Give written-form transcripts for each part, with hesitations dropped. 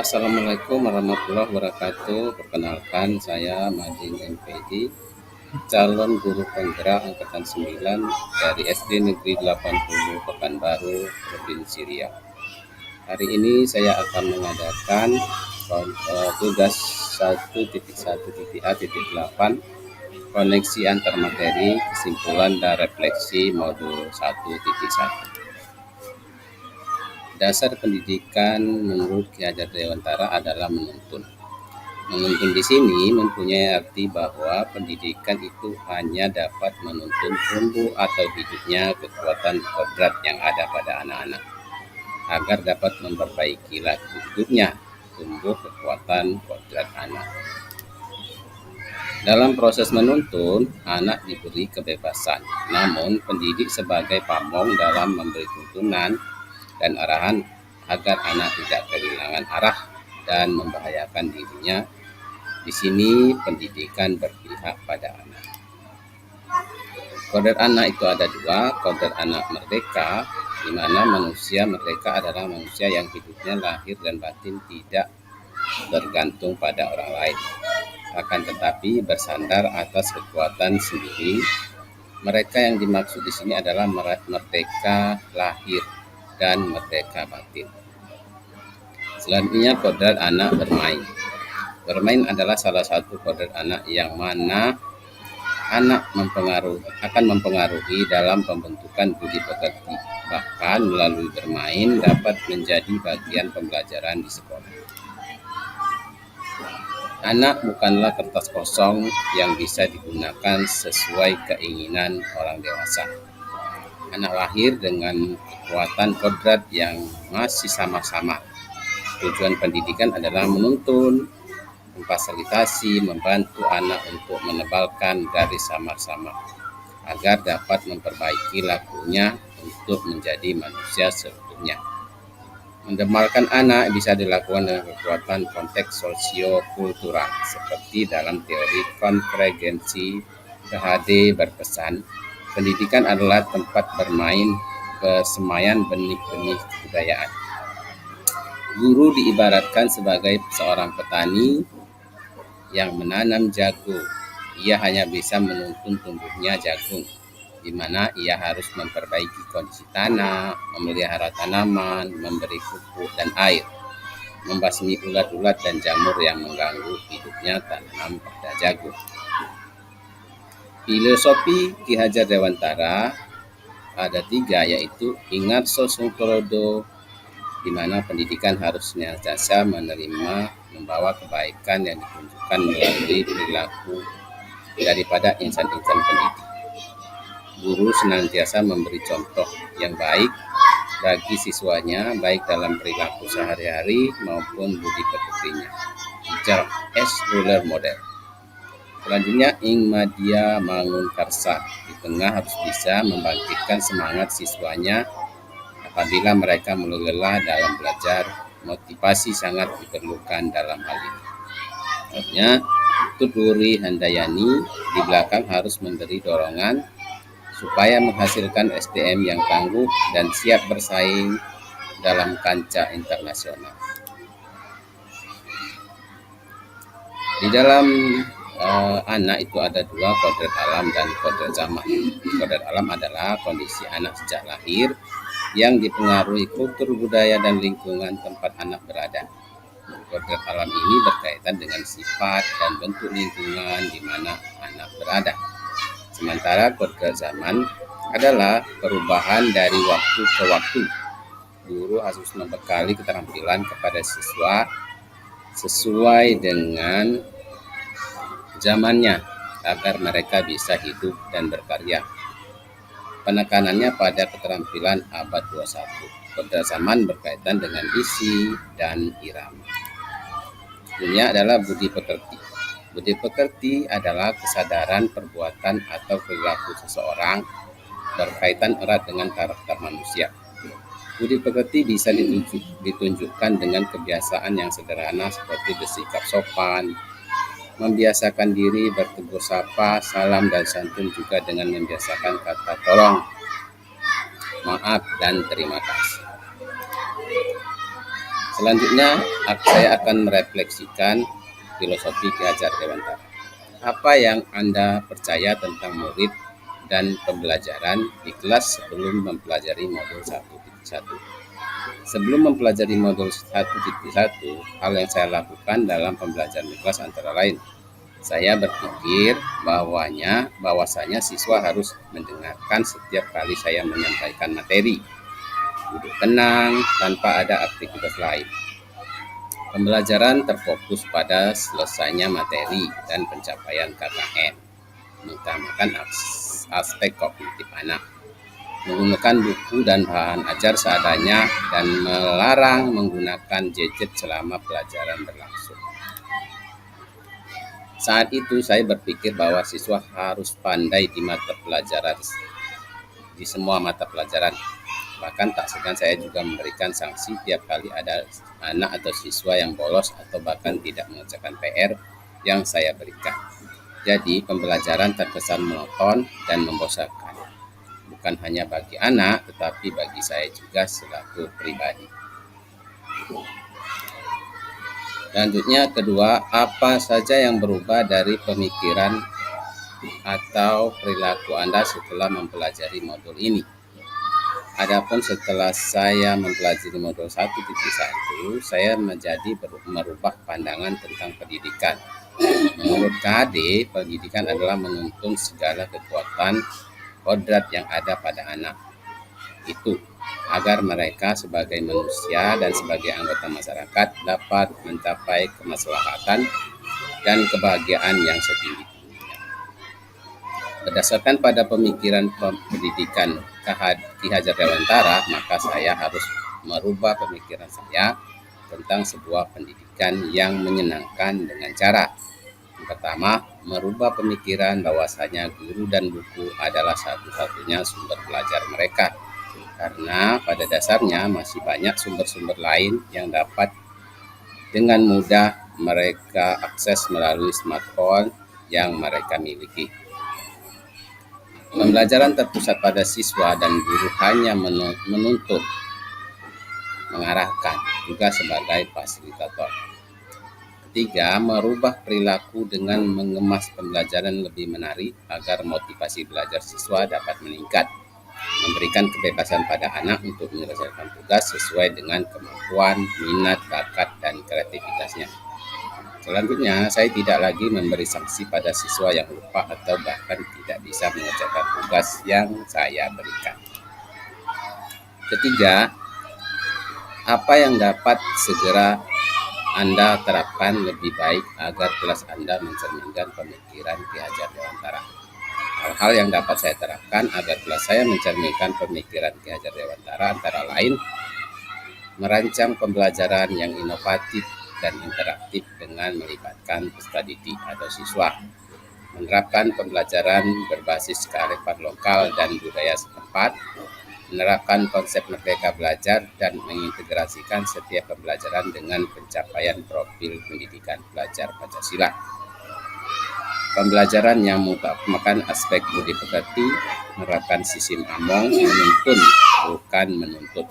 Assalamualaikum warahmatullahi wabarakatuh. Perkenalkan, saya Madin MPD, calon guru penggerak angkatan 9 dari SD Negeri 80 Pekanbaru, Provinsi Riau. Hari ini saya akan mengadakan tugas 1.1.A.8 koneksi antar materi, kesimpulan dan refleksi modul 1.1. Dasar pendidikan menurut Ki Hajar Dewantara adalah menuntun. Menuntun di sini mempunyai arti bahwa pendidikan itu hanya dapat menuntun tumbuh atau hidupnya kekuatan kodrat yang ada pada anak-anak, agar dapat memperbaiki laku hidupnya, tumbuh kekuatan kodrat anak. Dalam proses menuntun, anak diberi kebebasan, namun pendidik sebagai pamong dalam memberi tuntunan dan arahan agar anak tidak kehilangan arah dan membahayakan dirinya. Di sini pendidikan berpihak pada anak. Kodrat anak itu ada dua, kodrat anak merdeka, di mana manusia merdeka adalah manusia yang hidupnya lahir dan batin tidak bergantung pada orang lain, akan tetapi bersandar atas kekuatan sendiri. Mereka yang dimaksud di sini adalah merdeka lahir dan merdeka batin. Selanjutnya kodrat anak bermain. Bermain adalah salah satu kodrat anak yang mana anak akan mempengaruhi dalam pembentukan budi pekerti. Bahkan melalui bermain dapat menjadi bagian pembelajaran di sekolah. Anak bukanlah kertas kosong yang bisa digunakan sesuai keinginan orang dewasa. Anak lahir dengan kekuatan kodrat yang masih sama-sama. Tujuan pendidikan adalah menuntun, memfasilitasi, membantu anak untuk menebalkan garis samar-samar agar dapat memperbaiki lakunya untuk menjadi manusia seutuhnya. Mendebalkan anak bisa dilakukan dengan kekuatan konteks sosio-kultural seperti dalam teori konvergensi. PHD berpesan, pendidikan adalah tempat bermain persemaian benih-benih kebudayaan. Guru diibaratkan sebagai seorang petani yang menanam jagung. Ia hanya bisa menuntun tumbuhnya jagung, di mana ia harus memperbaiki kondisi tanah, memelihara tanaman, memberi pupuk dan air, membasmi ulat-ulat dan jamur yang mengganggu hidupnya tanaman pada jagung. Filosofi Ki Hajar Dewantara ada 3, yaitu ingat sosung torodo, di mana pendidikan harus senantiasa menerima, membawa kebaikan yang ditunjukkan melalui perilaku daripada insan-insan pendidik. Guru senantiasa memberi contoh yang baik bagi siswanya, baik dalam perilaku sehari-hari maupun budi pekertinya. Teacher as ruler model. Selanjutnya, ing madya mangun karsa. Di tengah harus bisa membangkitkan semangat siswanya apabila mereka mulai lelah dalam belajar. Motivasi sangat diperlukan dalam hal ini. Artinya, Tuturi Handayani di belakang harus memberi dorongan supaya menghasilkan SDM yang tangguh dan siap bersaing dalam kancah internasional. Di dalam anak itu ada 2, kodrat alam dan kodrat zaman. Kodrat alam adalah kondisi anak sejak lahir yang dipengaruhi kultur, budaya, dan lingkungan tempat anak berada. Kodrat alam ini berkaitan dengan sifat dan bentuk lingkungan di mana anak berada. Sementara kodrat zaman adalah perubahan dari waktu ke waktu. Guru harus membekali keterampilan kepada siswa sesuai dengan zamannya agar mereka bisa hidup dan berkarya. Penekanannya pada keterampilan abad 21. Kodrat zaman berkaitan dengan isi dan irama. Dunia adalah budi pekerti. Budi pekerti adalah kesadaran perbuatan atau perilaku seseorang berkaitan erat dengan karakter manusia. Budi pekerti bisa ditunjukkan dengan kebiasaan yang sederhana seperti bersikap sopan, membiasakan diri, bertegur sapa, salam, dan santun, juga dengan membiasakan kata tolong, maaf, dan terima kasih. Selanjutnya, saya akan merefleksikan filosofi Ki Hajar Dewantara. Apa yang Anda percaya tentang murid dan pembelajaran di kelas sebelum mempelajari modul 1.1? Sebelum mempelajari modul 1.1, hal yang saya lakukan dalam pembelajaran di kelas antara lain, saya berpikir bahwasanya siswa harus mendengarkan setiap kali saya menyampaikan materi, duduk tenang tanpa ada aktivitas lain. Pembelajaran terfokus pada selesainya materi dan pencapaian KKM, mengutamakan aspek kognitif anak, menggunakan buku dan bahan ajar seadanya, dan melarang menggunakan gadget selama pelajaran berlangsung. Saat itu saya berpikir bahwa siswa harus pandai di semua mata pelajaran. Bahkan tak segan saya juga memberikan sanksi tiap kali ada anak atau siswa yang bolos atau bahkan tidak mengerjakan PR yang saya berikan. Jadi pembelajaran terkesan monoton dan membosankan. Bukan hanya bagi anak, tetapi bagi saya juga selaku pribadi. Selanjutnya, kedua, apa saja yang berubah dari pemikiran atau perilaku Anda setelah mempelajari modul ini? Adapun setelah saya mempelajari modul 1.1, saya merubah pandangan tentang pendidikan. Menurut KHD, pendidikan adalah menuntun segala kekuatan kodrat yang ada pada anak itu, agar mereka sebagai manusia dan sebagai anggota masyarakat dapat mencapai kemaslahatan dan kebahagiaan yang setinggi-tingginya. Berdasarkan pada pemikiran pendidikan Ki Hajar Dewantara, maka saya harus merubah pemikiran saya tentang sebuah pendidikan yang menyenangkan dengan cara: yang pertama, merubah pemikiran bahwasanya guru dan buku adalah satu-satunya sumber belajar mereka. Karena pada dasarnya masih banyak sumber-sumber lain yang dapat dengan mudah mereka akses melalui smartphone yang mereka miliki. Pembelajaran terpusat pada siswa dan guru hanya menuntut, mengarahkan, juga sebagai fasilitator. Ketiga, merubah perilaku dengan mengemas pembelajaran lebih menarik agar motivasi belajar siswa dapat meningkat. Memberikan kebebasan pada anak untuk menyelesaikan tugas sesuai dengan kemampuan, minat, bakat, dan kreativitasnya. Selanjutnya, saya tidak lagi memberi sanksi pada siswa yang lupa atau bahkan tidak bisa mengerjakan tugas yang saya berikan. Ketiga, apa yang dapat segera Anda terapkan lebih baik agar kelas Anda mencerminkan pemikiran Ki Hajar Dewantara? Hal-hal yang dapat saya terapkan agar kelas saya mencerminkan pemikiran Ki Hajar Dewantara antara lain: merancang pembelajaran yang inovatif dan interaktif dengan melibatkan peserta didik atau siswa, menerapkan pembelajaran berbasis kearifan lokal dan budaya setempat, menerapkan konsep merdeka belajar dan mengintegrasikan setiap pembelajaran dengan pencapaian profil pendidikan pelajar Pancasila. Pembelajaran yang mengutamakan aspek budi pekerti, menerapkan sistem among, menuntun bukan menuntut.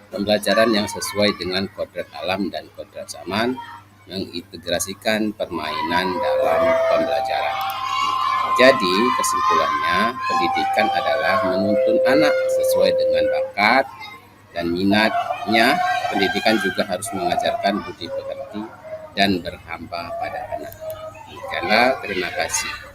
Pembelajaran yang sesuai dengan kodrat alam dan kodrat zaman, mengintegrasikan permainan dalam pembelajaran. Jadi, kesimpulannya, pendidikan adalah menuntun anak sesuai dengan bakat dan minatnya. Pendidikan juga harus mengajarkan budi pekerti dan berhamba pada anak. Demikianlah, terima kasih.